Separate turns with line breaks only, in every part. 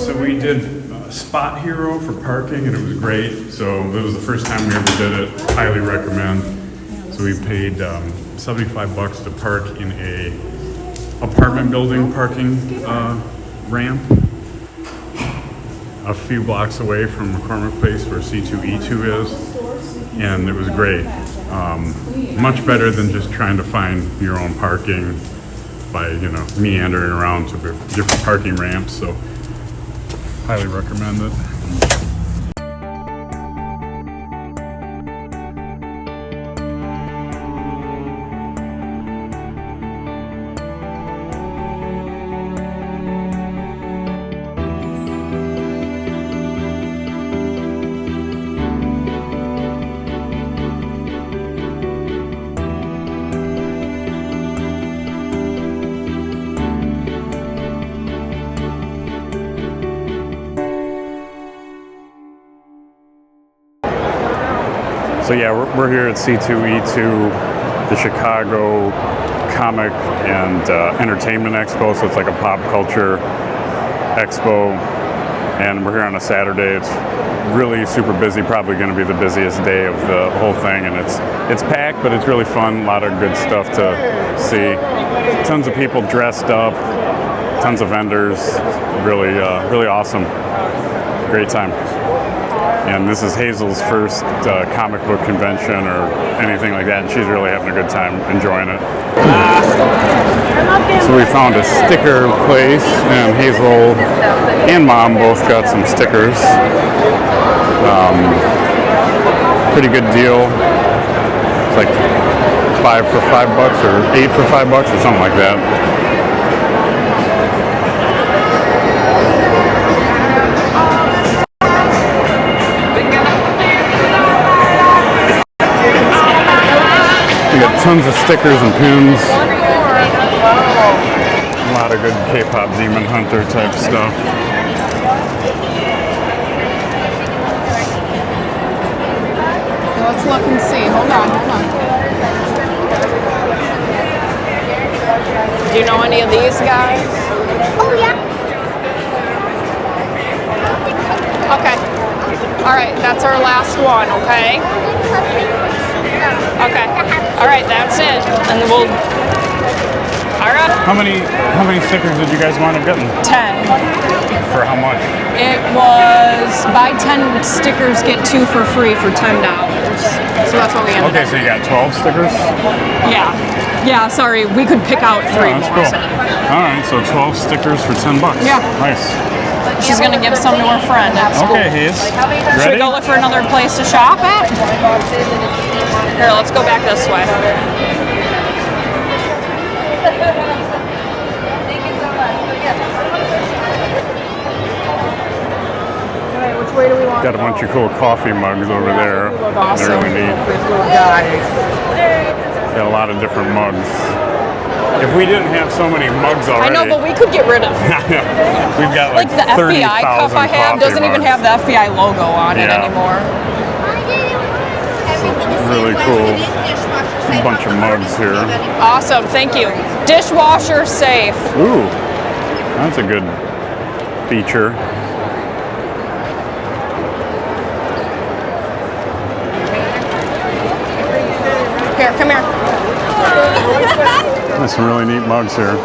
So we did Spot Hero for parking, and it was great. So it was the first time we ever did it. Highly recommend. So we paid $75 to park in a apartment building parking ramp a few blocks away from McCormick Place where C2E2 is, and it was great. Much better than just trying to find your own parking by, you know, meandering around to different parking ramps. So highly recommend it. So yeah, we're here at C2E2, the Chicago Comic and Entertainment Expo. So it's like a pop culture expo, and we're here on a Saturday. It's really super busy, probably going to be the busiest day of the whole thing, and it's packed, but it's really fun. A lot of good stuff to see. Tons of people dressed up, tons of vendors. Really, really awesome. Great time. And this is Hazel's first comic book convention or anything like that, and she's really having a good time enjoying it. So we found a sticker place, and Hazel and Mom both got some stickers. Pretty good deal. It's like 5 for $5 or 8 for $5 or something like that. We got tons of stickers and pins. A lot of good K-pop Demon Hunter type stuff.
Let's look and see. Hold on. Do you know any of these guys?
Oh, yeah.
Okay. All right, that's our last one, okay? Okay. All right, that's it. And we'll... All right.
How many stickers did you guys wind up getting?
10.
For how much?
It was buy 10 stickers, get 2 for free for $10. So that's what we ended up.
Okay, so you got 12 stickers?
Yeah. Yeah, sorry. We could pick out 3
that's
more.
cool. All right, so 12 stickers for $10.
Yeah.
Nice.
She's going to give some to her friend at school.
Okay, Hayes.
Should we go look for another place to shop at? Here, let's go back this way. Which way do we want?
Got a bunch of cool coffee mugs over there.
Awesome.
They're really neat. Got a lot of different mugs. If we didn't have so many mugs already.
I know, but we could get rid of
We've got like
the FBI cup I have doesn't even have the FBI logo on it anymore.
Really cool. A bunch of mugs here.
Awesome, thank you. Dishwasher safe.
Ooh, that's a good feature.
Here, come here.
There's some really neat mugs here.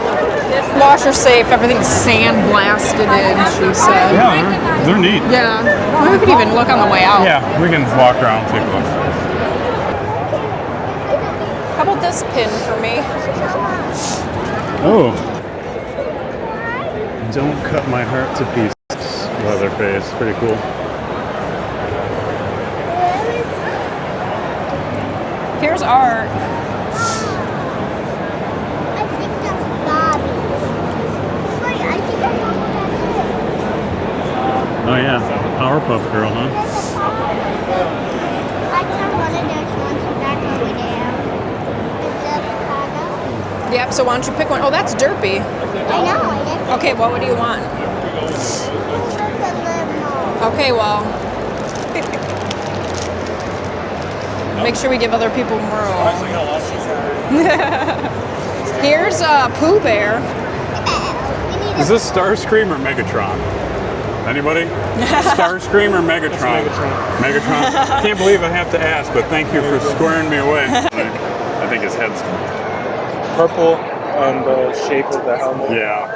Dishwasher safe, everything's sandblasted in, she said.
Yeah, they're neat.
Yeah, we could even look on the way out.
Yeah, we can walk around and take a look.
How about this pin for me?
Oh. Don't cut my heart to pieces. Leatherface, pretty cool.
Here's art.
I think that's Bobby. Wait, I think I know what that is.
Oh yeah, Powerpuff Girl, huh?
I found one of those ones back over there. Is that Chicago?
Yep, so why don't you pick one? Oh, that's Derpy.
I know, I did.
Okay, what do you want? Okay, well. Make sure we give other people room. Here's Pooh Bear.
Is this Starscream or Megatron? Anybody? Starscream or Megatron? Megatron. Can't believe I have to ask, but thank you for squaring me away. I think his head's
Purple on the shape of the helmet.
yeah.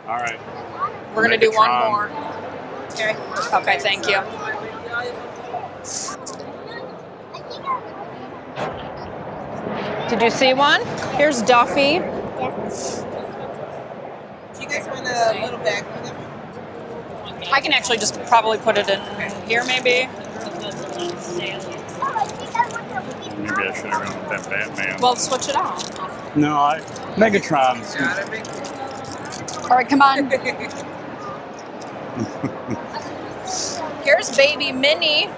All right.
We're gonna do one
Megatron.
more. Okay. Okay, thank you. Did you see one? Here's Duffy.
Do you guys want a little bag for them?
I can actually just probably put it in here, maybe.
Maybe I should have gone with that Batman.
Well, switch it out.
No, Megatron's.
All right, come on. Here's baby Minnie.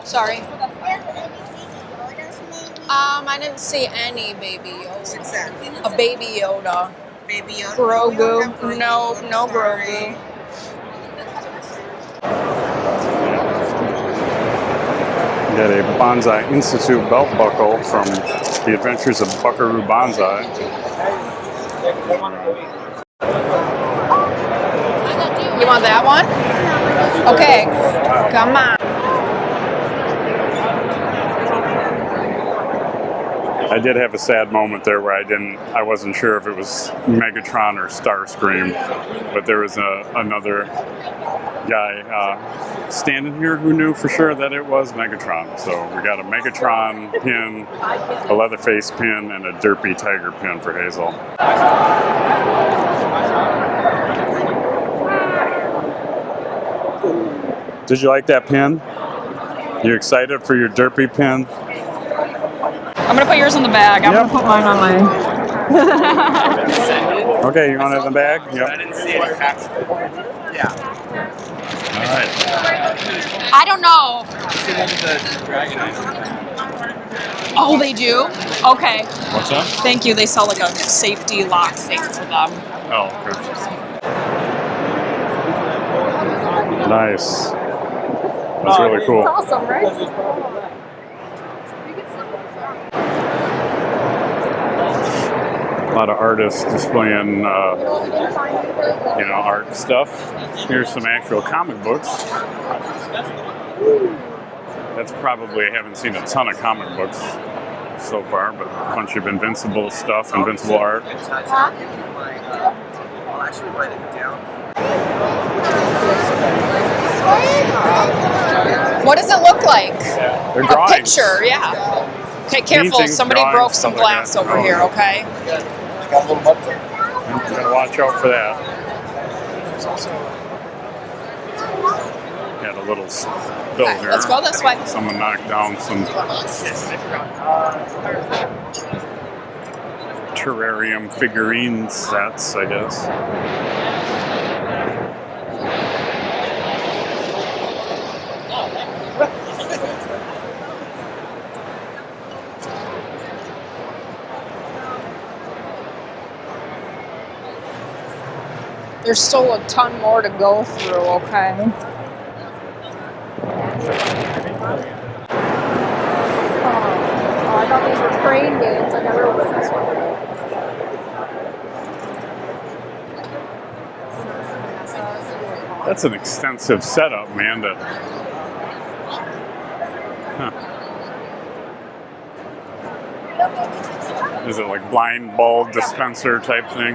Sorry. I didn't see any baby Yoda.
What's that?
A baby Yoda.
Baby Yoda?
Grogu. No, no Grogu.
We got a Bonsai Institute belt buckle from The Adventures of Buckaroo Bonsai.
You want that one? Okay, come on.
I did have a sad moment there where I wasn't sure if it was Megatron or Starscream, but there was another guy standing here who knew for sure that it was Megatron. So we got a Megatron pin, a Leatherface pin, and a Derpy Tiger pin for Hazel. Did you like that pin? You excited for your Derpy pin?
I'm gonna put yours in the bag. I'm
Yep.
gonna put mine on my.
Okay, you want it in the bag? Yep.
I didn't see any packs. Yeah.
All right.
I don't know.
The dragon eyes.
Oh, they do? Okay.
What's that?
Thank you. They sell like a safety lock thing for them.
Oh, okay. Nice. That's really cool.
Awesome, right?
A lot of artists displaying, art stuff. Here's some actual comic books. That's probably, I haven't seen a ton of comic books so far, but a bunch of Invincible stuff, Invincible art.
I'll actually write it down.
What does it look like?
They're
A
drawings.
picture, yeah. Okay, careful.
Paintings,
Somebody
drawings,
broke some
stuff like
glass
that.
over
Oh.
here, okay?
Got a little button.
You gotta watch out for that. Got a little spill
Okay,
here.
let's go this way.
Someone knocked down some terrarium figurine sets, I guess.
There's still a ton more to go through, okay? Oh, I thought these were train games. I never was this one.
That's an extensive setup, man. Is it like blind bulb dispenser type thing?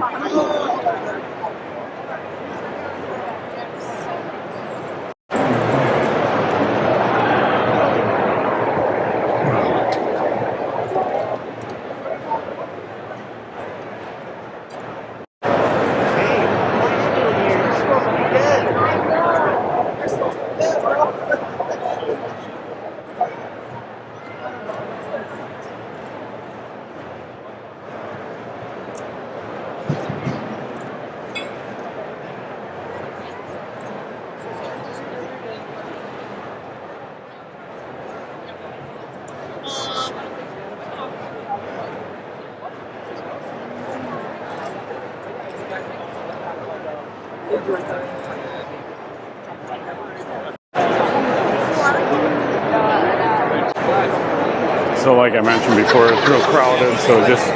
So like I mentioned before, it's real crowded, so just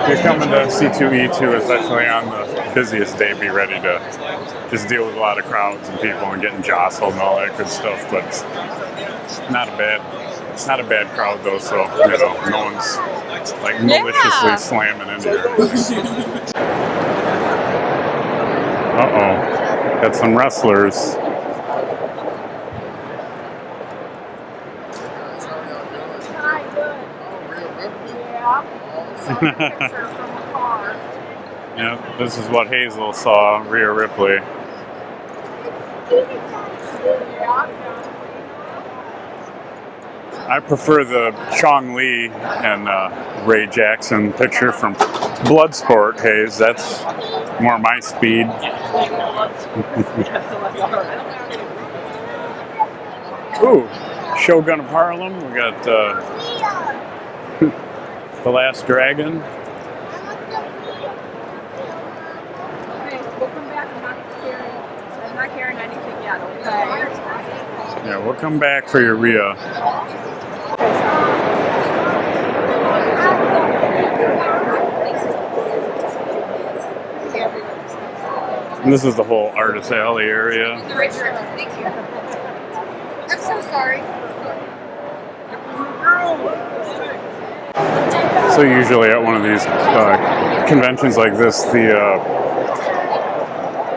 if you're coming to C2E2, especially on the busiest day, be ready to just deal with a lot of crowds and people and getting jostled and all that good stuff. But it's not a bad crowd though, so no one's like maliciously slamming into you. Uh-oh. Got some wrestlers. Yeah, this is what Hazel saw, Rhea Ripley. I prefer the Chong Li and Ray Jackson picture from Bloodsport, Hayes. That's more my speed. Ooh, Shogun of Harlem. We got The Last Dragon.
I'm not carrying anything yet, okay?
Yeah, we'll come back for your Rhea. And this is the whole Artist Alley area.
Thank you. I'm so sorry.
So usually at one of these conventions like this, the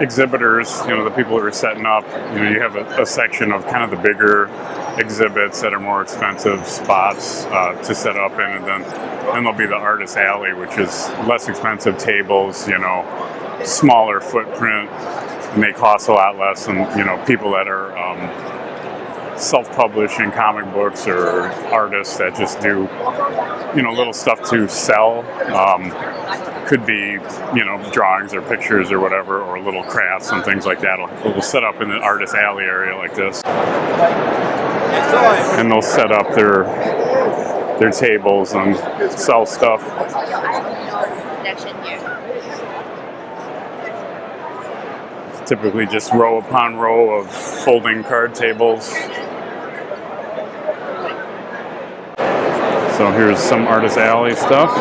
exhibitors, the people who are setting up, you have a section of kind of the bigger exhibits that are more expensive spots to set up in, and then there'll be the Artist Alley, which is less expensive tables, smaller footprint, and they cost a lot less than, people that are self-publishing comic books or artists that just do, little stuff to sell. Could be, drawings or pictures or whatever, or little crafts and things like that. We'll set up in the Artist Alley area like this. And they'll set up their tables and sell stuff. It's typically just row upon row of folding card tables. So here's some Artist Alley stuff.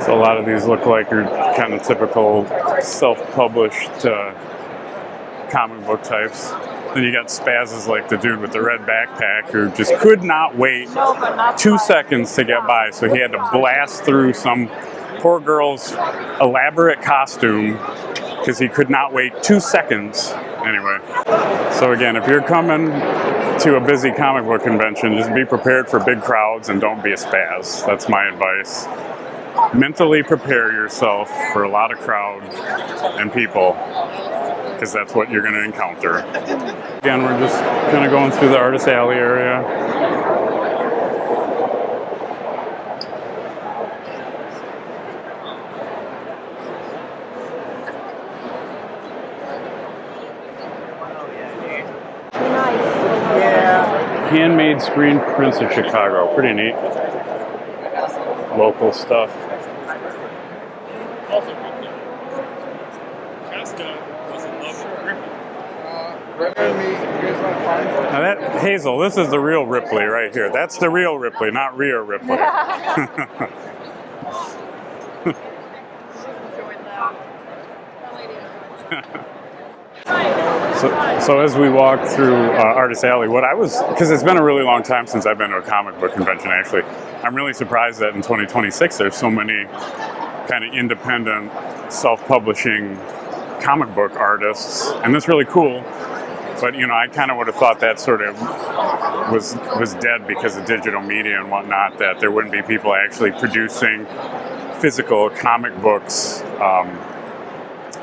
So a lot of these look like your kind of typical self-published comic book types. Then you got spazzes like the dude with the red backpack who just could not wait 2 seconds to get by. So he had to blast through some poor girl's elaborate costume because he could not wait 2 seconds. Anyway, so again, if you're coming to a busy comic book convention, just be prepared for big crowds and don't be a spaz. That's my advice. Mentally prepare yourself for a lot of crowd and people, because that's what you're going to encounter. Again, we're just kind of going through the Artist Alley area. Handmade screen prints of Chicago. Pretty neat. Local stuff. Now that Hazel, this is the real Ripley right here. That's the real Ripley, not Rhea Ripley. So as we walk through Artist Alley, because it's been a really long time since I've been to a comic book convention actually, I'm really surprised that in 2026 there's so many kind of independent, self-publishing comic book artists, and that's really cool. But I kind of would have thought that sort of was dead because of digital media and whatnot, that there wouldn't be people actually producing physical comic books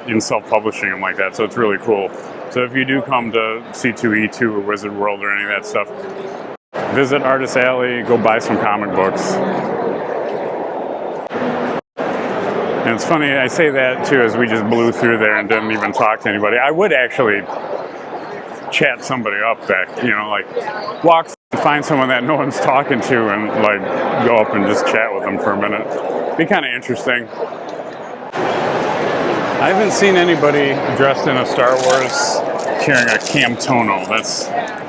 in self-publishing and like that. So it's really cool. So if you do come to C2E2 or Wizard World or any of that stuff, visit Artist Alley, go buy some comic books. And it's funny, I say that too as we just blew through there and didn't even talk to anybody. I would actually chat somebody up back, like walk Find someone that no one's talking to and like go up and just chat with them for a minute. Be kind of interesting. I haven't seen anybody dressed in a Star Wars carrying a Camtono. That's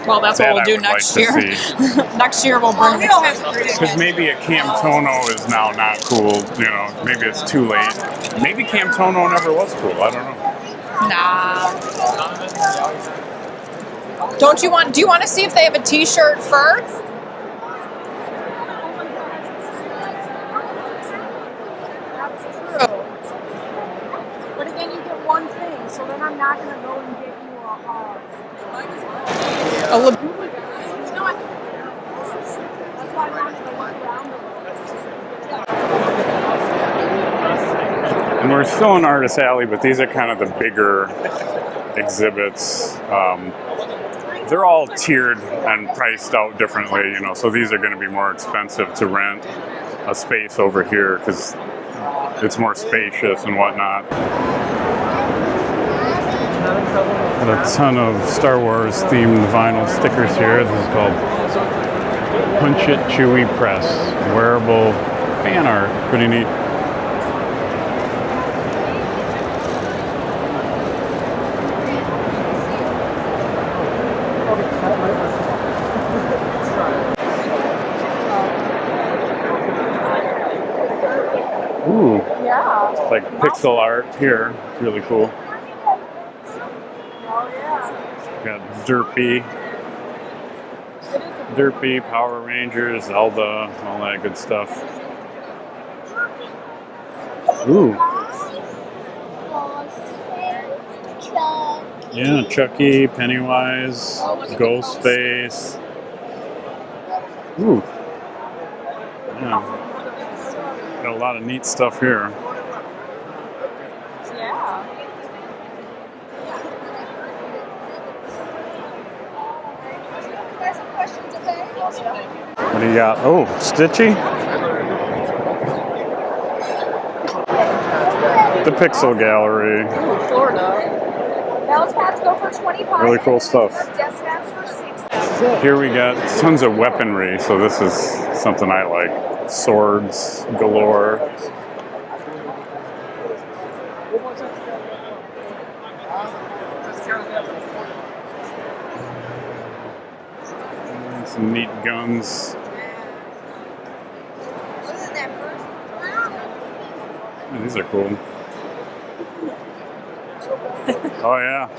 Well, that's
that
what we'll
I
do
would
next
like
year.
to see.
Next year we'll bring.
Because maybe a Camtono is now not cool. You know, maybe it's too late. Maybe Camtono never was cool. I don't know.
Nah. Don't you want? Do you want to see if they have a T-shirt first?
But again, you get one thing, so then I'm not going to go and get you
A lib-
That's why I wanted to look around.
And we're still in Artist Alley, but these are kind of the bigger exhibits. They're all tiered and priced out differently, you know, so these are going to be more expensive to rent a space over here because it's more spacious and whatnot. Got a ton of Star Wars themed vinyl stickers here. This is called Punch It Chewy Press. Wearable fan art. Pretty neat. Ooh,
Yeah.
it's like pixel art here. It's really cool.
Oh, yeah.
Got Derpy, Power Rangers, Zelda, all that good stuff. Ooh, yeah, Chucky, Pennywise, Ghostface. Ooh, yeah, got a lot of neat stuff here.
Yeah.
What do you got? Oh, Stitchy? The Pixel Gallery.
Ooh, Florida.
Bell's hats go for 25.
Really cool stuff.
Desk hats for 60.
Here we got tons of weaponry, so this is something I like. Swords galore. Some neat guns. Oh, these are cool. Oh yeah.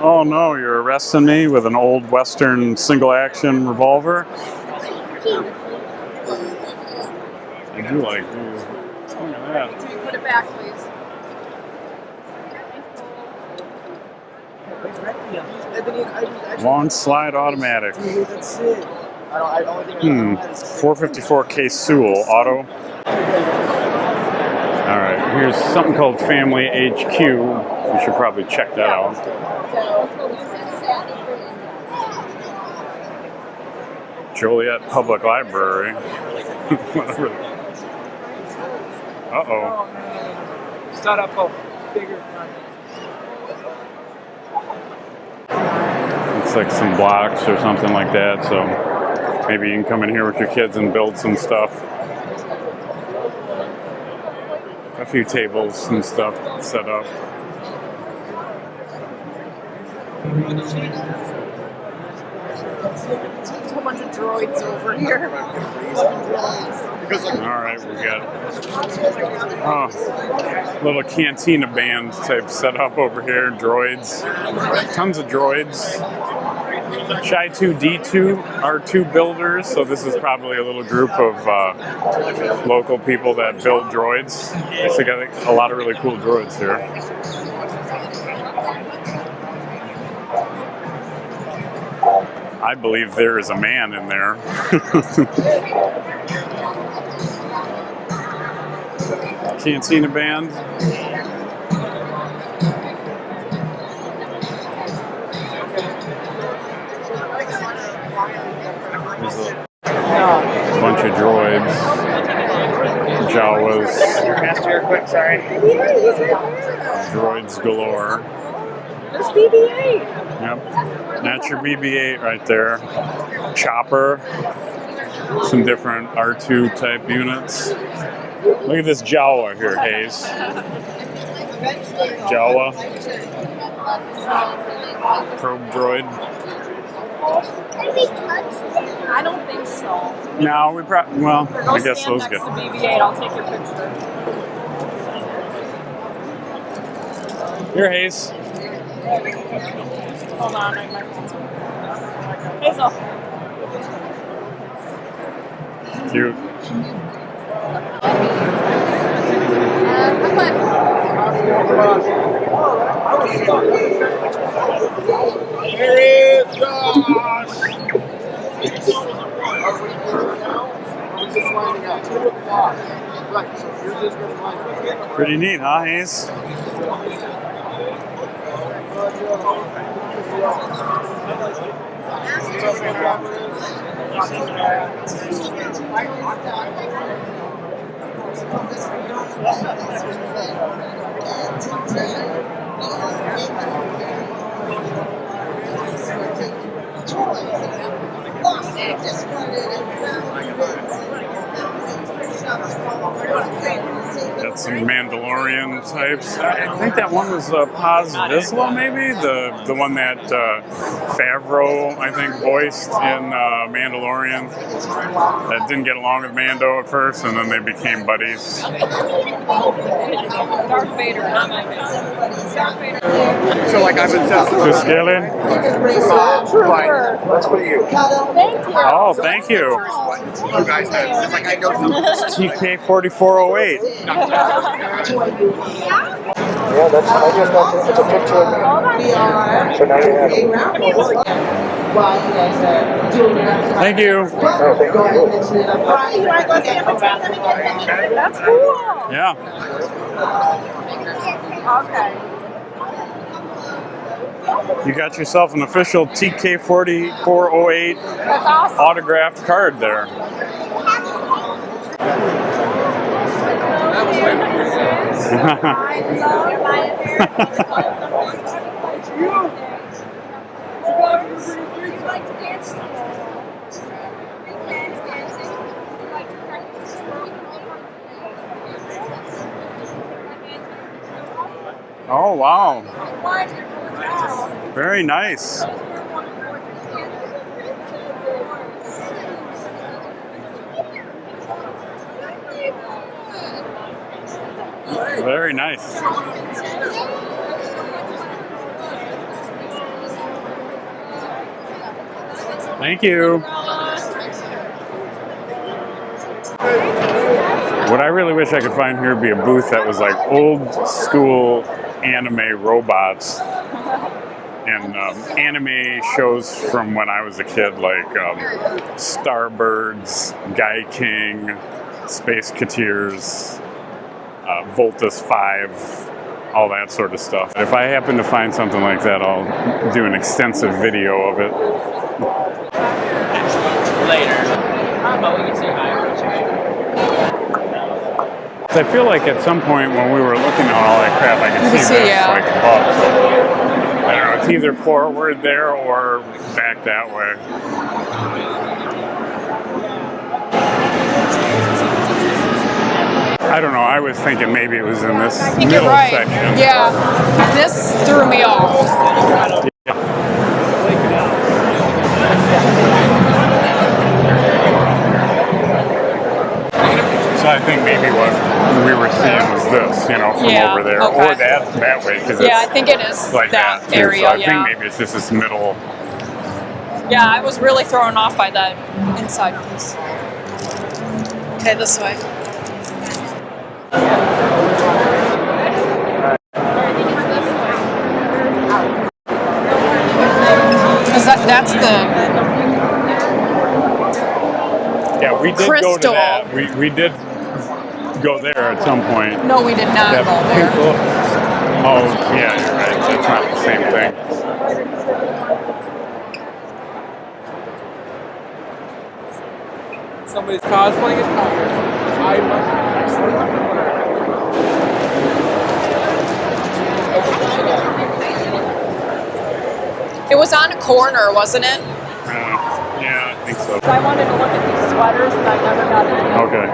Oh no, you're arresting me with an old Western single-action revolver? I do like these. Look at that.
Put it back, please.
Long slide automatic. 454K Sewell auto. All right, here's something called Family HQ. You should probably check that out. Joliet Public Library. Whatever. Uh-oh.
Start up a bigger
Looks like some blocks or something like that, so maybe you can come in here with your kids and build some stuff. A few tables and stuff set up.
There's a bunch of droids over here.
All right, we got little cantina band type setup over here. Droids, tons of droids. C2E2 are two builders, so this is probably a little group of local people that build droids. So got a lot of really cool droids here. I believe there is a man in there. Cantina band. There's a bunch of droids. Jawas.
quick, sorry.
Droids galore.
There's BB-8.
Yep. That's your BB-8 right there. Chopper. Some different R2 type units. Look at this Jawa here, Hayes. Jawa. Probe droid.
I don't think so.
No, we probably, well,
Go
I guess
stand
those
next
good.
to BB-8. I'll take your picture.
Here, Hayes.
Hold on, my phone's on. Hazel.
Cute.
Here is Josh!
Pretty neat, huh, Hayes? Got some Mandalorian types. I think that one was Paz Vizsla, maybe? The one that Favreau, I think, voiced in Mandalorian. That didn't get along with Mando at first, and then they became buddies.
Darth Vader, not my favorite.
So like I've been selling.
To scale in?
That's for you.
Thank you.
Oh, thank you.
You guys have. It's like I know
TK4408.
Yeah, that's. I just got it's a picture of me. So now you have it.
Thank you.
Oh, thank you.
That's cool.
Yeah.
Okay.
You got yourself an official TK4408
That's awesome.
autographed card there. Oh, wow. Very nice. Very nice. Thank you. What I really wish I could find here would be a booth that was like old school anime robots and anime shows from when I was a kid, like Starbirds, Guy King, Space Cateers, Voltus 5, all that sort of stuff. If I happen to find something like that, I'll do an extensive video of it.
Later. But we can say hi.
I feel like at some point when we were looking at all that crap, I could see this
yeah.
like above. So, I don't know, it's either forward there or back that way. I don't know, I was thinking maybe it was in this
I think
middle
you're right.
section.
Yeah. This threw me off.
So I think maybe what we were seeing was this, you know, from
Yeah,
over there,
okay.
or that way, because
Yeah, I
it's
think it is
like
that
too.
area,
So I
yeah.
think maybe it's just this middle.
Yeah, I was really thrown off by that inside piece. Okay, this way. Because that's the
Yeah, we did go to
Crystal.
that. We did go there at some point.
no, we did not
That
go
pink
there.
look. Oh, yeah, you're right. That's not the same thing.
Somebody's cosplaying as Connor.
It was on a corner, wasn't it?
Yeah, I think so.
I wanted to look at these sweaters, but I never got any.
Okay.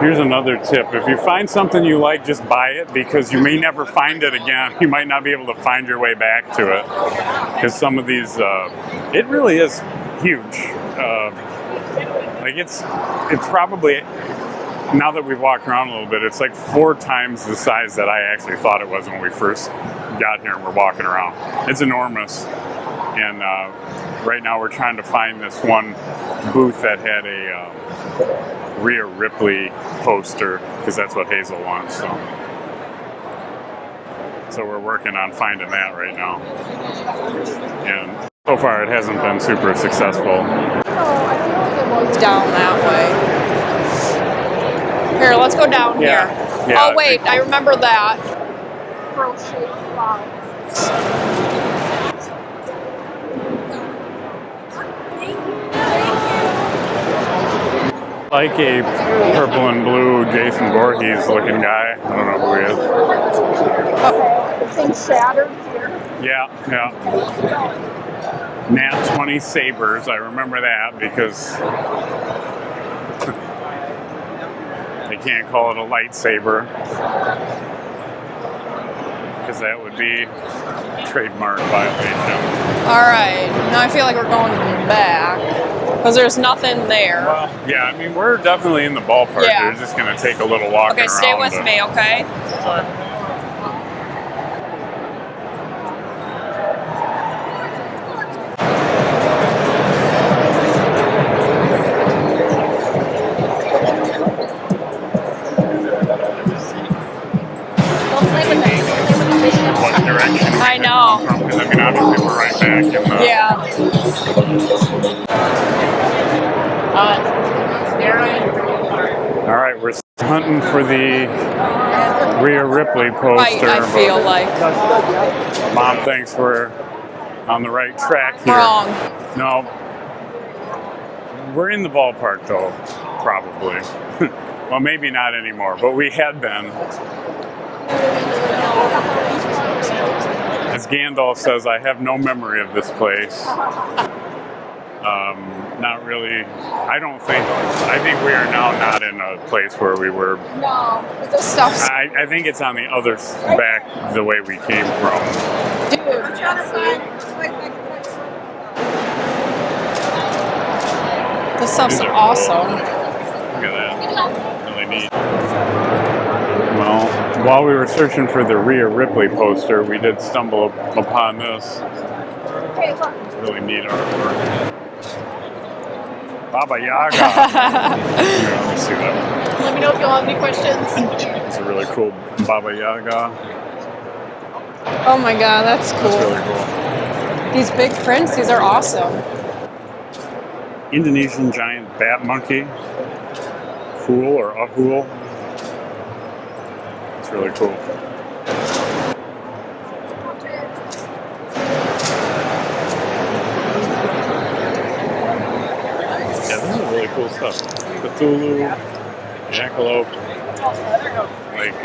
Here's another tip. If you find something you like, just buy it because you may never find it again. You might not be able to find your way back to it. Because some of these, it really is huge. Like it's probably, now that we've walked around a little bit, it's like 4 times the size that I actually thought it was when we first got here and we're walking around. It's enormous. And right now we're trying to find this one booth that had a Rhea Ripley poster, because that's what Hazel wants. So we're working on finding that right now. And so far it hasn't been super successful.
Down that way. Here, let's go down here.
Yeah,
Oh wait, I remember that.
Crochet flowers.
Like a purple and blue Jason Voorhees looking guy. I don't know who he is.
The thing shattered here.
Yeah. Nat 20 sabers. I remember that because they can't call it a lightsaber because that would be trademark violation.
All right, now I feel like we're going back because there's nothing there.
Well, yeah, I mean, we're definitely in the ballpark.
Yeah.
We're just going to take a little walk
Okay,
around.
stay with me, okay?
What direction?
I know.
Because I mean, obviously we're right back in the...
Yeah.
All right, we're hunting for the Rhea Ripley poster.
I feel like.
Mom thinks we're on the right track here.
Wrong.
No. We're in the ballpark though, probably. Well, maybe not anymore, but we had been. As Gandalf says, I have no memory of this place. Not really. I think we are now not in a place where we were.
No, this stuff's.
I think it's on the other back the way we came from.
Dude. This stuff's
These are
awesome.
cool. Look at that. Really neat. Well, while we were searching for the Rhea Ripley poster, we did stumble upon this. Really neat artwork. Baba Yaga. Here, let me see that.
Let me know if you'll have any questions.
It's a really cool Baba Yaga.
Oh my god, that's cool.
That's really cool.
These big prints, these are awesome.
Indonesian giant bat monkey. Fool or Ahul. It's really cool. Yeah, this is really cool stuff. Cthulhu, Jackalope, like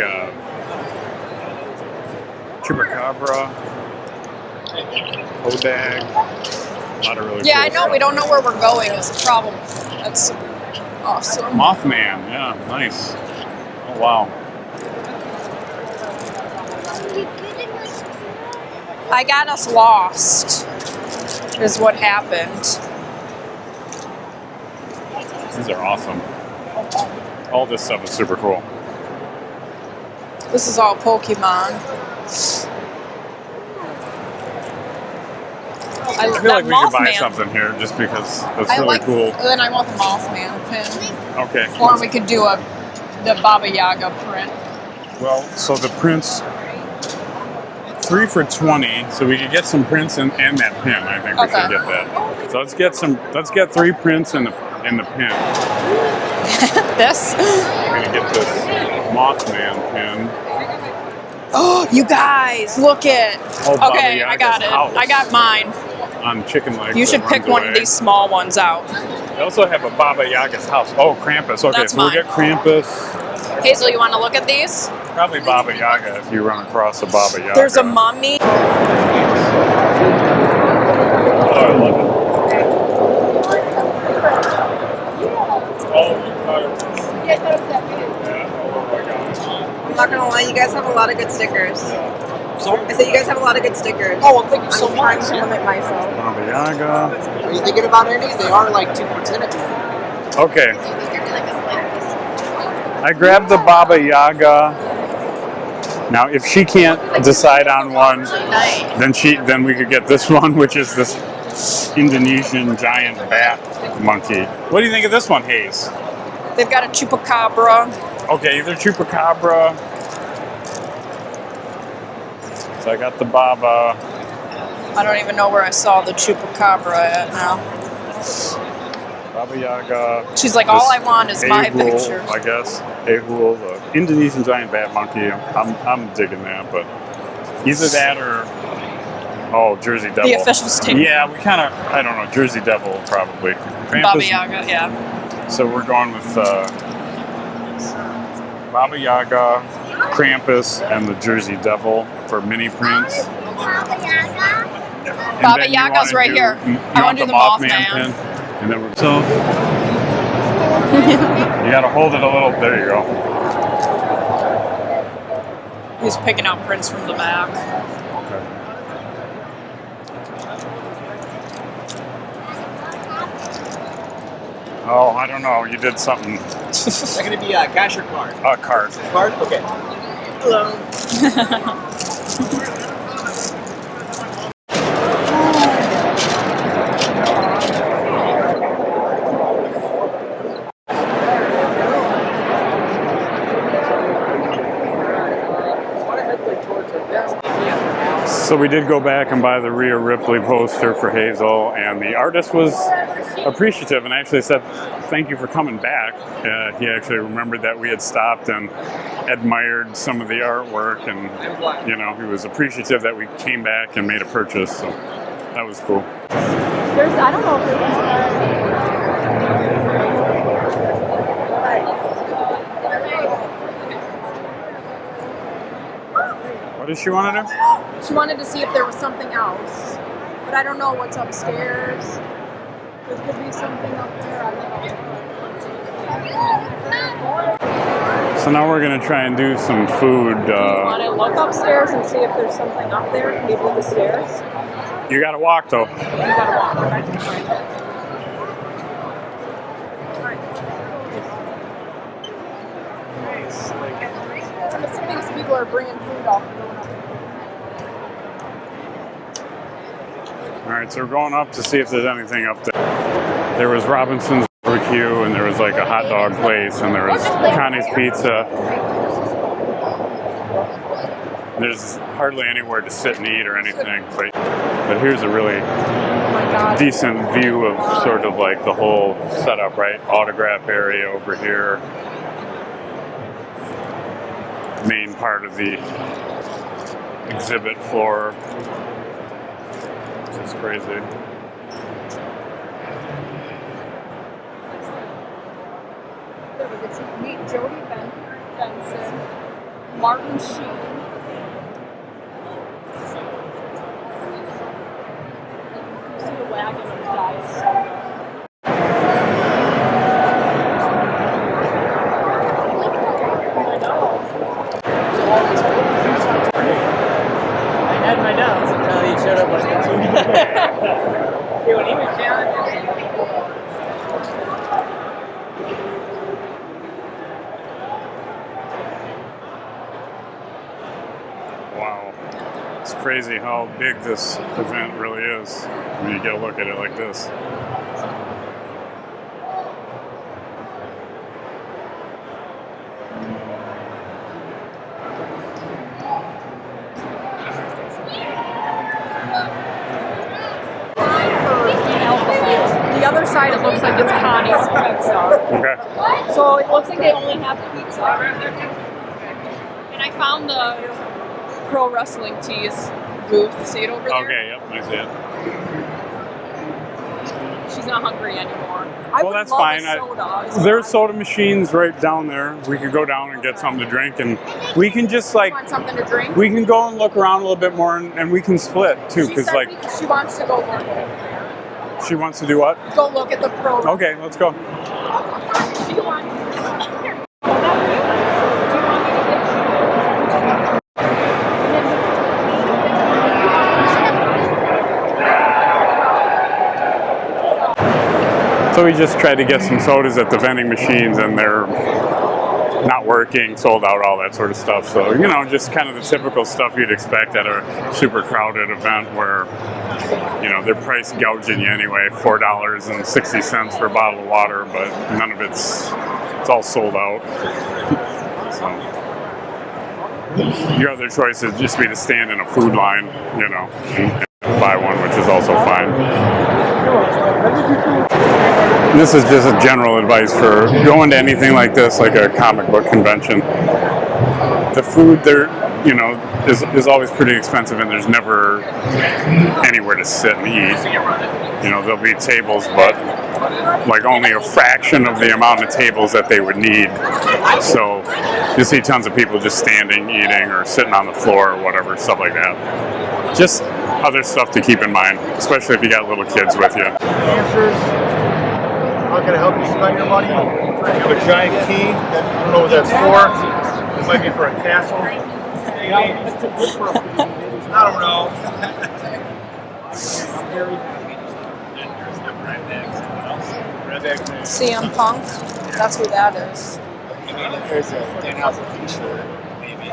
Chupacabra, Hodag. A lot of really
Yeah,
cool
I know.
stuff.
We don't know where we're going. Is the problem. That's awesome.
Mothman, yeah, nice. Oh wow.
I got us lost. Is what happened.
These are awesome. All this stuff is super cool.
This is all Pokemon.
I feel like we should buy something here just because it's really cool.
Then I want the Mothman pin.
Okay.
Or we could do the Baba Yaga print.
Well, so the prints, 3 for $20, so we could get some prints and that pin. I think we should get that. So let's get 3 prints in the pin.
This?
We're gonna get this Mothman pin.
Oh, you guys, look it.
Oh, Baba
Okay, I got
Yaga's
it.
house.
I got mine.
On chicken legs.
You should
that
pick
runs
one
away.
of these small ones out.
They also have a Baba Yaga's house. Oh, Krampus. Okay,
That's
so we'll
mine.
get Krampus.
Hazel, you want to look at these?
Probably Baba Yaga if you run across a Baba Yaga.
There's a mummy.
I'm not gonna lie, you guys have a lot of good stickers.
Sorry?
I said you guys have a lot of good stickers.
Oh, well, thank you so
I'm
much.
trying to limit myself.
Baba Yaga.
Are you thinking about any? They are like 2 for $10 at the moment.
Okay. I grabbed the Baba Yaga. Now, if she can't decide on one, then we could get this one, which is this Indonesian giant bat monkey. What do you think of this one, Hayes?
They've got a chupacabra.
Okay, either chupacabra. So I got the Baba.
I don't even know where I saw the chupacabra at now.
Baba Yaga.
She's like, all I want is my
Ahul,
picture.
I guess. Ahul, the Indonesian giant bat monkey. I'm digging that, but either that or Jersey Devil.
The official statement.
Yeah, we kind of, I don't know, Jersey Devil probably.
Baba Yaga, yeah.
So we're going with Baba Yaga, Krampus, and the Jersey Devil for mini prints.
Baba Yaga's right here. I want to do the Mothman.
Pin, and then so you got to hold it a little. There you go.
He's picking out prints from the back.
Okay. Oh, I don't know. You did something.
Is that going to be a cash or card?
A card.
Card? Okay. Hello.
So we did go back and buy the Rhea Ripley poster for Hazel, and the artist was appreciative and actually said, thank you for coming back. He actually remembered that we had stopped and admired some of the artwork, and he was appreciative that we came back and made a purchase, so that was cool.
I don't know if
What did she want to do?
she wanted to see if there was something else, but I don't know what's upstairs. There could be something up there. I don't know.
So now we're going to try and do some food.
Do you want to look upstairs and see if there's something up there? Maybe the stairs.
You got to walk, though.
You gotta walk. I'm assuming these people are bringing food up.
All right, so we're going up to see if there's anything up there. There was Robinson's Barbecue, and there was like a hot dog place, and there was Connie's Pizza. There's hardly anywhere to sit and eat or anything, but here's a really decent view of sort of like the whole setup, right? Autograph area over here. Main part of the exhibit floor. It's crazy.
We get to meet Jody Benson, Martin Sheen. See the wagon of dice.
I had my doubts until he showed up on YouTube. When he was challenging me.
Wow. It's crazy how big this event really is when you get a look at it like this.
The other side, it looks like it's Connie's Pizza.
Okay.
So it looks like they only have pizza. And I found the pro wrestling tees booth. See it over there?
Okay, yep, I see it.
She's not hungry anymore.
Well, that's fine. There's soda machines right down there. We could go down and get something to drink, and we can just
You
like
want something to drink?
we can go and look around a little bit more, and we can split too,
She
because
said
like
she wants to go look.
she wants to do what?
Go look at the pro.
Okay, let's go.
Do you want?
So we just tried to get some sodas at the vending machines, and they're not working, sold out, all that sort of stuff. So, you know, just kind of the typical stuff you'd expect at a super crowded event where, you know, they're price gouging you anyway, $4.60 for a bottle of water, but none of it's all sold out. So, your other choice would just be to stand in a food line, you know, and buy one, which is also fine. This is just a general advice for going to anything like this, like a comic book convention. The food there, you know, is always pretty expensive, and there's never anywhere to sit and eat. You know, there'll be tables, but like only a fraction of the amount of tables that they would need. So you see tons of people just standing, eating, or sitting on the floor, or whatever, stuff like that. Just other stuff to keep in mind, especially if you got little kids with you.
Answers. How can I help you spend your money? You have a giant key. I don't know what that's for. It might be for a castle. I don't know.
CM Punk. That's who that is.
There's a picture, maybe.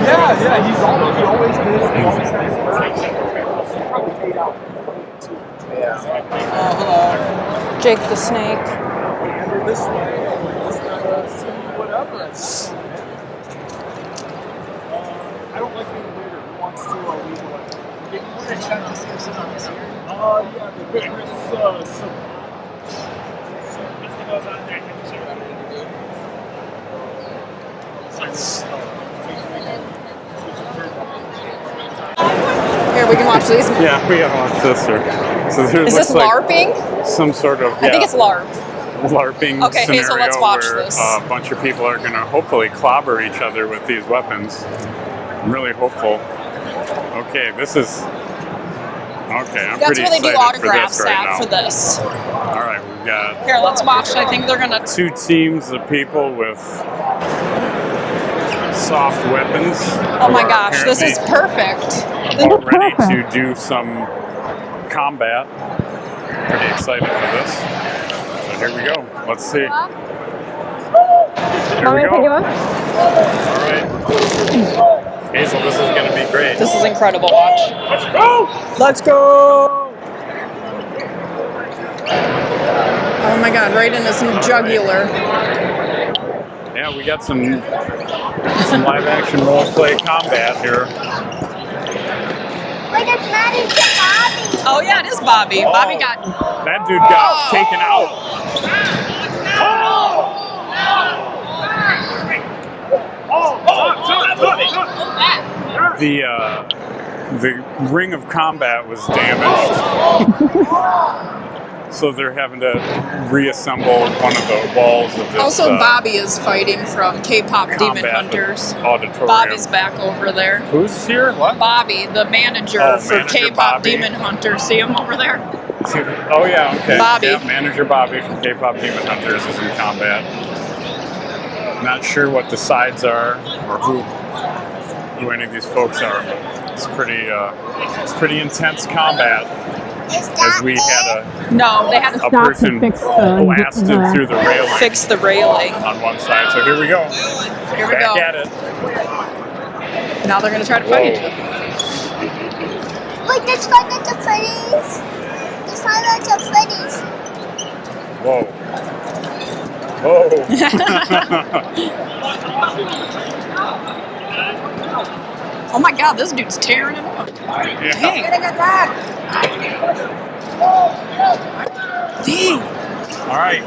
Yeah, he always did.
Jake the Snake.
I don't like being later. Who wants to leave? We're going to check to see if someone's here. Yeah, there's some.
Here, we can watch these.
Yeah, we gotta watch this. So there
Is this
looks like
LARPing?
some sort of,
I think it's LARP.
LARPing
Okay,
scenario
Hazel, let's watch
where
this.
a bunch of people are going to hopefully clobber each other with these weapons. I'm really hopeful. Okay, this is... Okay, I'm
That's
pretty
where they do
excited for
autographs
this right
at
now.
for this.
All right, we've got
Here, let's watch. I think they're gonna.
2 teams of people with soft weapons.
Oh my gosh, this is perfect.
About ready to do some combat. Pretty excited for this. So here we go. Let's see. Here we go. All right. Hazel, this is going to be great.
This is incredible. Watch.
Let's go!
Let's go! Oh my God! Right in his jugular.
Yeah, we got some live action role play combat here.
Wait, it's not even Bobby.
Oh yeah, it is Bobby.
Oh,
Bobby got.
that dude got taken out. The ring of combat was damaged. So they're having to reassemble one of the walls of this.
Also, Bobby is fighting from K-pop Demon
combat
Hunters.
auditorium.
Bobby's back over there.
Who's here? What?
Bobby, the manager for
manager
K-pop
Bobby.
Demon Hunters. See him over there?
Oh yeah, okay.
Bobby.
Yeah, manager Bobby from K-pop Demon Hunters is in combat. Not sure what the sides are or who any of these folks are, but it's pretty intense combat. As we had
No, they had to
a person blasted through the railing
fix the railing.
on one side. So here we go.
Here we
Back
go.
at it.
Now they're going to try to fight each other.
Wait, there's Five Nights at Freddy's. There's Five Nights at Freddy's.
Whoa. Whoa.
Oh my God, this dude's tearing him up.
Yeah.
Dang. Dang.
All right.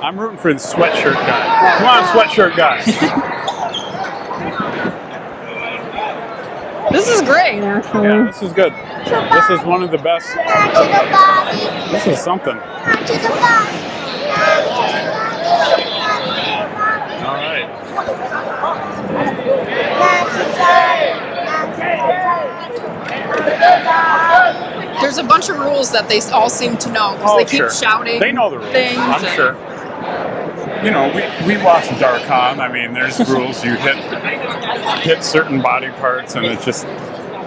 I'm rooting for the sweatshirt guy. Come on, sweatshirt guy.
This is great.
Yeah, this is good. This is one of the best.
To the Bobby.
This is something.
To the Bobby.
All right.
There's a bunch of rules that they all seem to know because they keep shouting.
They know the rules.
things
I'm
and-
sure. You know, we watch Dark Con. I mean, there's rules. You hit hit certain body parts, and it just,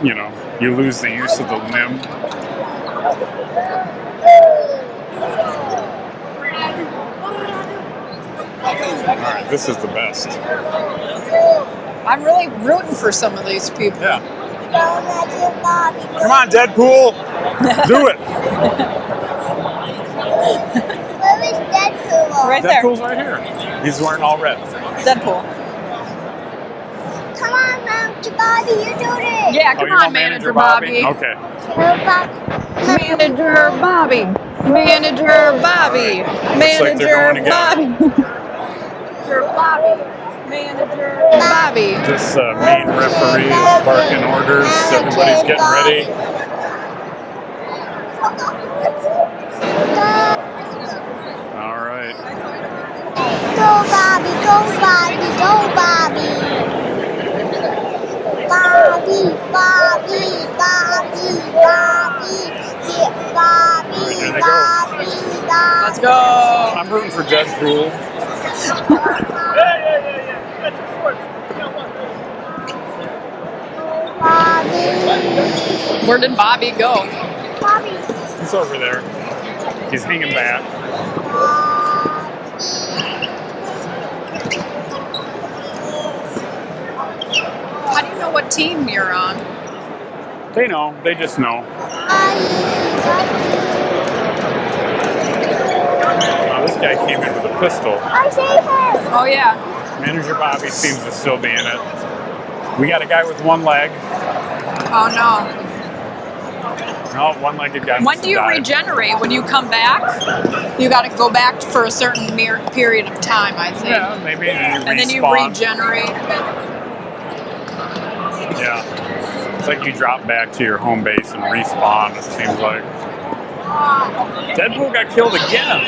you know, you lose the use of the limb. All right, this is the best.
I'm really rooting for some of these people.
Yeah.
Don't let your Bobby go.
Come on, Deadpool. Do it.
Where is Deadpool?
Right there.
Deadpool's right here. He's wearing all red.
Deadpool.
Come on, Manager Bobby, you do this.
Yeah,
Oh,
come
you
on,
want
Manager Bobby.
Okay.
Manager Bobby. Manager Bobby.
like they're
Manager
going
Bobby. Manager Bobby. Manager Bobby.
This main referee is barking orders. Everybody's getting ready. All right.
Go, Bobby, go, Bobby, go, Bobby. Bobby, Bobby, Bobby, Bobby. Get Bobby,
There they go.
Bobby, Bobby.
Let's go.
I'm rooting for Deadpool.
Bobby.
Where did Bobby go?
Bobby.
He's over there. He's hanging back.
How do you know what team you're on?
They know. They just know. Oh, this guy came in with a pistol.
I see him.
Oh, yeah.
Manager Bobby seems to still be in it. We got a guy with one leg.
Oh, no.
No, one-legged guy.
When
must
do you
have died.
regenerate? When you come back? You got to go back for a certain period of time, I think.
Yeah, maybe.
And then you
respawn.
regenerate.
Yeah. It's like you drop back to your home base and respawn, it seems like. Deadpool got killed again.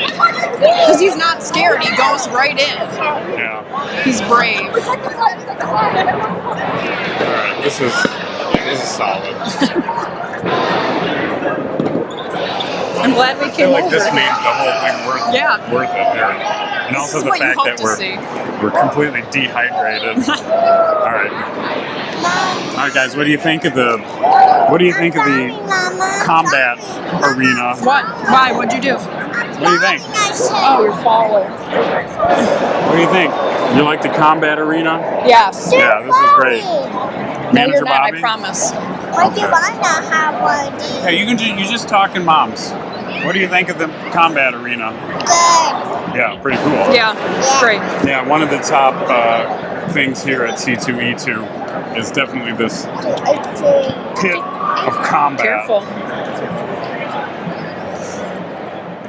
Because he's not scared. He goes right in.
Yeah.
He's brave.
Alright, this is solid.
I'm glad we
I
came
feel like
over.
this made the whole thing worth it here. And
This
also
is
the
what you
fact
hope
that
to
we're
see.
completely dehydrated. Alright. Alright guys, what do you think of the combat arena?
What? Why? What'd you do?
What do you think?
Oh, you're falling.
What do you think? You like the combat arena?
Yes.
Yeah, this is great.
No,
Manager
you're not.
Bobby?
I promise.
Why do I not have one of these?
Hey, you just talking moms. What do you think of the combat arena?
Good.
Yeah, pretty cool.
Yeah, it's great.
Yeah, one of the top things here at C2E2 is definitely this pit of combat.
Careful.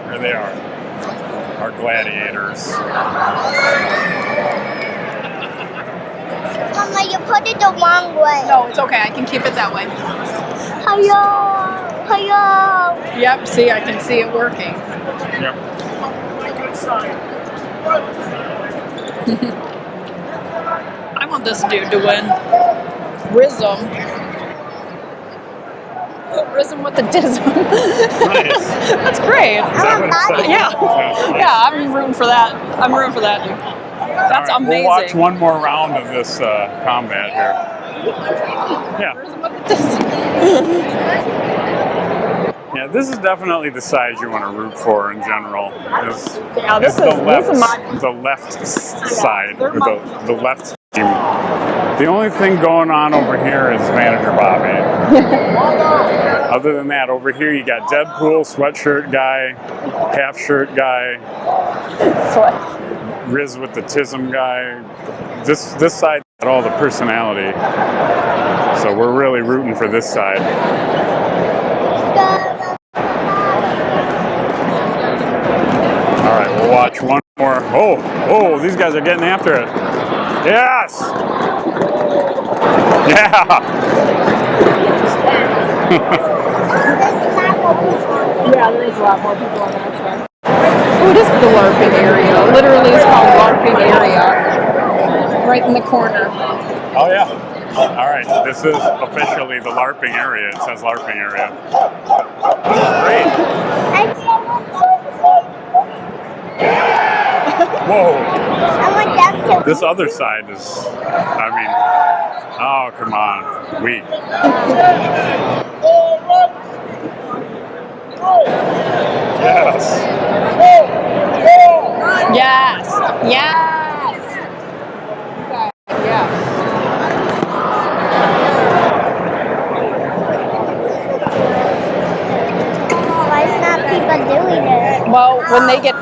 There they are. Our gladiators.
Mama, you put it the wrong way.
No, it's okay. I can keep it that way.
Hello. Hello.
Yep. See, I can see it working.
Yep.
I want this dude to win. Rizm. Rizm with the dism.
Nice.
That's great.
Is that what it said?
Yeah. Yeah, I'm rooting for that. I'm rooting for that dude. That's
All right,
amazing.
We'll watch one more round of this combat here. Yeah.
Rizm with the dism.
Yeah, this is definitely the side you want to root for in general.
Yeah, this
the
is
the left side, or the left team. The only thing going on over here is Manager Bobby. Other than that, over here you got Deadpool, sweatshirt guy, half shirt guy, Riz with the Tism guy. This side got all the personality. So we're really rooting for this side. Alright, we'll watch one more. Oh, these guys are getting after it. Yes! Yeah!
Yeah, there is a lot more people on that side. Oh, it is the LARPing area. Literally, it's called LARPing area. Right in the corner.
Oh, yeah. Alright, this is officially the LARPing area. It says LARPing area. Great.
I
Whoa.
want that So
This other side is, I mean, oh, come on. Weak. Yes.
Yes. Yes. Okay. Yeah.
why is not people doing it?
Well, when they get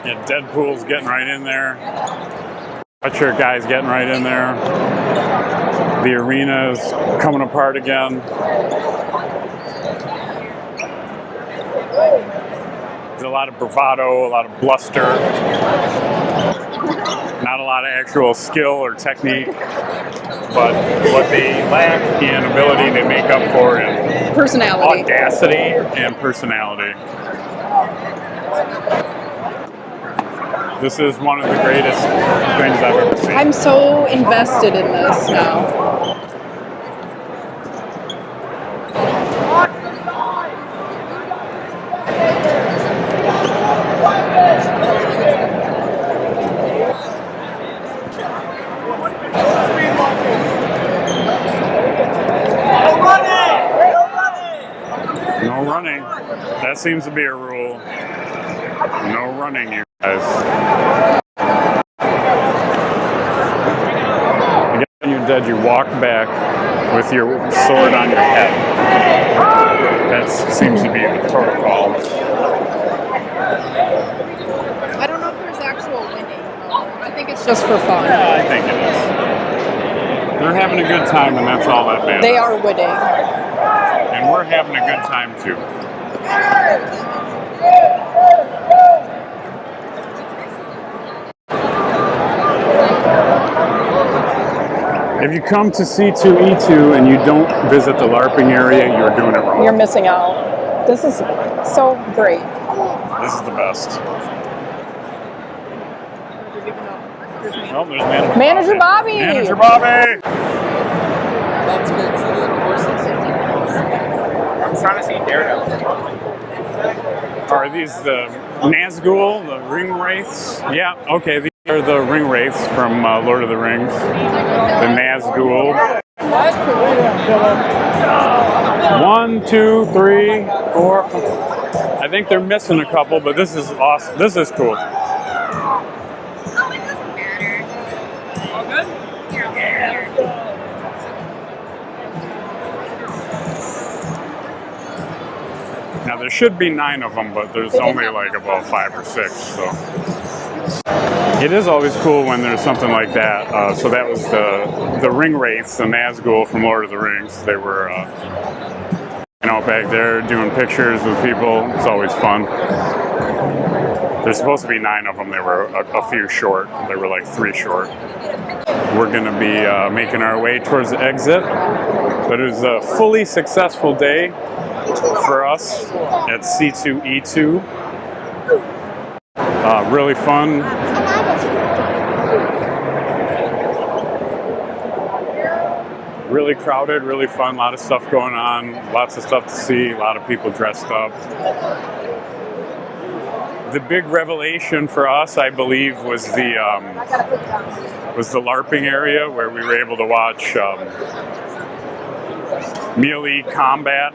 Yeah, Deadpool's getting right in there. Sweatshirt guy's getting right in there. The arena is coming apart again. There's a lot of bravado, a lot of bluster. Not a lot of actual skill or technique, but what they lack in ability they make up for in
personality.
audacity and personality. This is one of the greatest things I've ever seen.
I'm so invested in this now.
No running. That seems to be a rule. No running, you guys. When you're dead, you walk back with your sword on your head. That seems to be the protocol.
I don't know if there's actual winning. I think it's just for fun.
Yeah, I think it is. They're having a good time, and that's all that matters.
They are winning.
And we're having a good time, too. If you come to C2E2 and you don't visit the LARPing area, you're doing it wrong.
You're missing out. This is so great.
This is the best. Oh, there's
Manager Bobby!
Manager Bobby!
That's good. See the horses. I'm trying to see Daredevil.
Are these the Nazgul, the ring wraiths? Yeah, okay, these are the ring wraiths from Lord of the Rings. The Nazgul. 1, 2, 3, 4. I think they're missing a couple, but this is awesome. This is cool. Now there should be 9 of them, but there's only like about 5 or 6. So it is always cool when there's something like that. So that was the ring wraiths, the Nazgul from Lord of the Rings. They were out back there doing pictures with people. It's always fun. There's supposed to be 9 of them. They were a few short. They were like 3 short. We're going to be making our way towards the exit. But it was a fully successful day for us at C2E2. Really fun. Really crowded, really fun, a lot of stuff going on, lots of stuff to see, a lot of people dressed up. The big revelation for us, I believe, was the LARPing area where we were able to watch melee combat.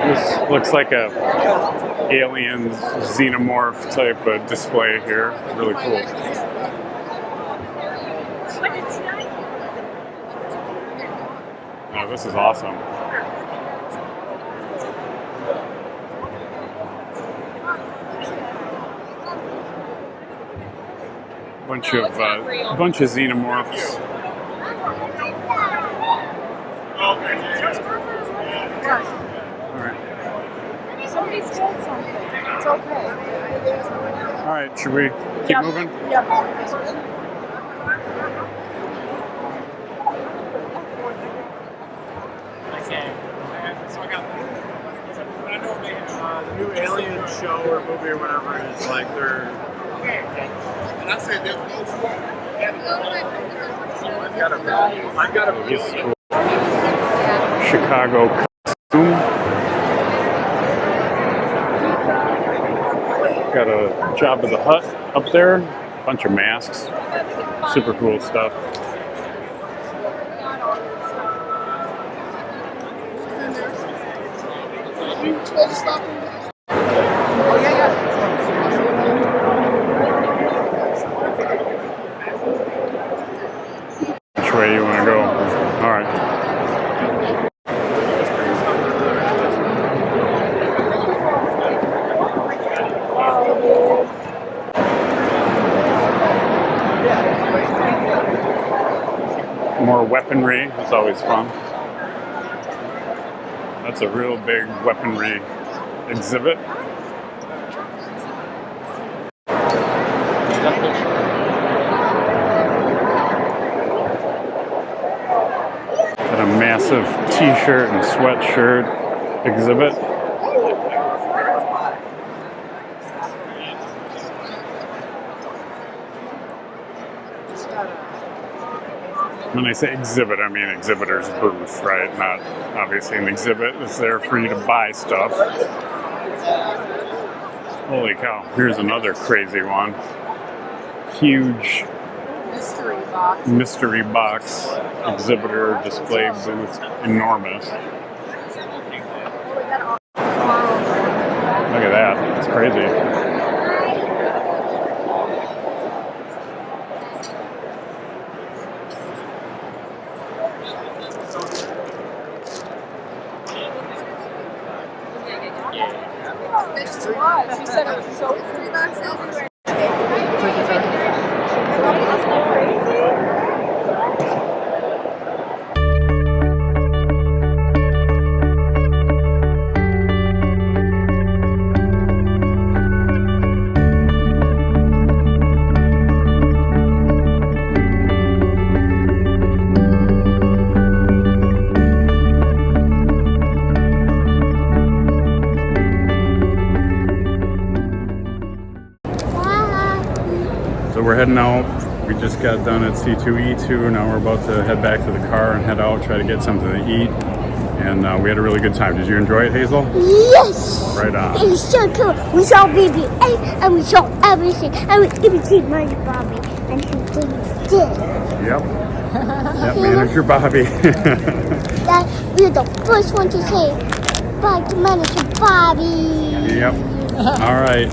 This looks like a alien xenomorph type of display here. Really cool. Oh, this is awesome. Bunch of xenomorphs.
Somebody stole something. It's okay.
All right, should we keep moving?
Yeah.
The new Alien show or movie or whatever is like they're. And I said there's no smoke. I've got a
This is cool. Chicago costume. Got a Jabba the Hutt up there. Bunch of masks. Super cool stuff. Which way you want to go? All right. More weaponry. It's always fun. That's a real big weaponry exhibit. Got a massive t-shirt and sweatshirt exhibit. When I say exhibit, I mean exhibitor's booth, right? Not obviously an exhibit. It's there for you to buy stuff. Holy cow. Here's another crazy one. Huge mystery box exhibitor display booth. Enormous. Look at that. It's crazy.
She said it was so $3.
So we're heading out. We just got done at C2E2. Now we're about to head back to the car and head out, try to get something to eat. And we had a really good time. Did you enjoy it, Hazel?
Yes!
Right on.
It was so cool. We saw BB-8 and we saw everything. And we even see my Bobby. And he did.
Yep. Yep, Manager Bobby.
That we're the first one to say bye to Manager Bobby.
Yep. All right.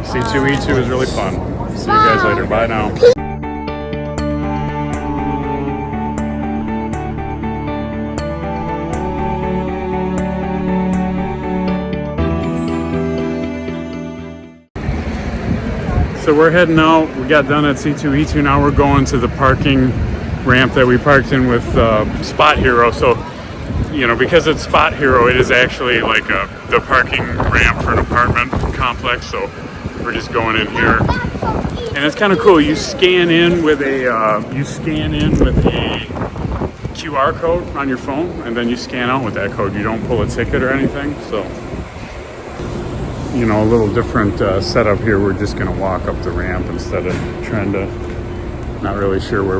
C2E2 was really fun. See you guys later. Bye now. So we're heading out. We got done at C2E2. Now we're going to the parking ramp that we parked in with Spot Hero. So, you know, because it's Spot Hero, it is actually like the parking ramp for an apartment complex. So we're just going in here. And it's kind of cool. You scan in with a QR code on your phone, and then you scan out with that code. You don't pull a ticket or anything. So, you know, a little different setup here. We're just going to walk up the ramp instead of trying to. Not really sure where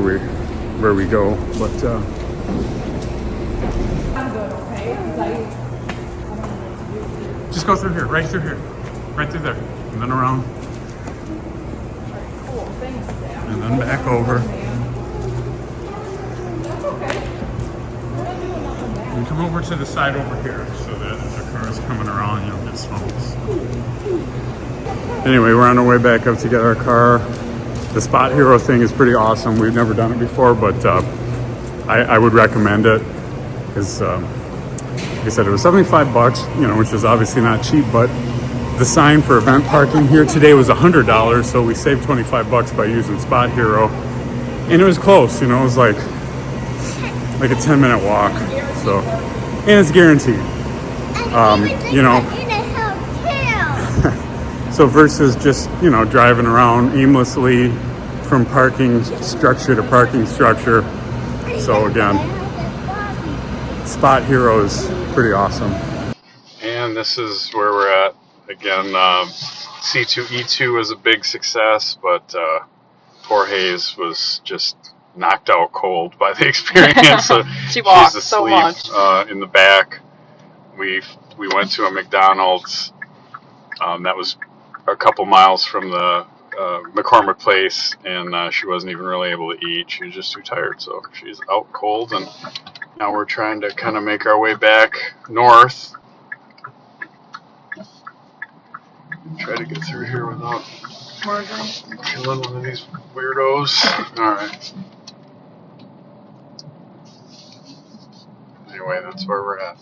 we go, but. Just go through here, right through there, and then around. And then back over. And come over to the side over here so that if the car is coming around, you don't get smokes. Anyway, we're on our way back up to get our car. The Spot Hero thing is pretty awesome. We've never done it before, but I would recommend it. Because, like I said, it was $75, you know, which is obviously not cheap, but the sign for event parking here today was $100, so we saved $25 by using Spot Hero, and it was close. You know, it was like a 10-minute walk. So, and it's guaranteed. You know. So versus just, you know, driving around aimlessly from parking structure to parking structure. So again, Spot Hero is pretty awesome. And this is where we're at. Again, C2E2 was a big success, but poor Hayes was just knocked out cold by the experience. So
She walked
she's
so
asleep
much.
in the back. We went to a McDonald's that was a couple miles from the McCormick Place, and she wasn't even really able to eat. She was just too tired, so she's out cold, and now we're trying to kind of make our way back north. Try to get through here without killing one of these weirdos. Alright. Anyway, that's where we're at.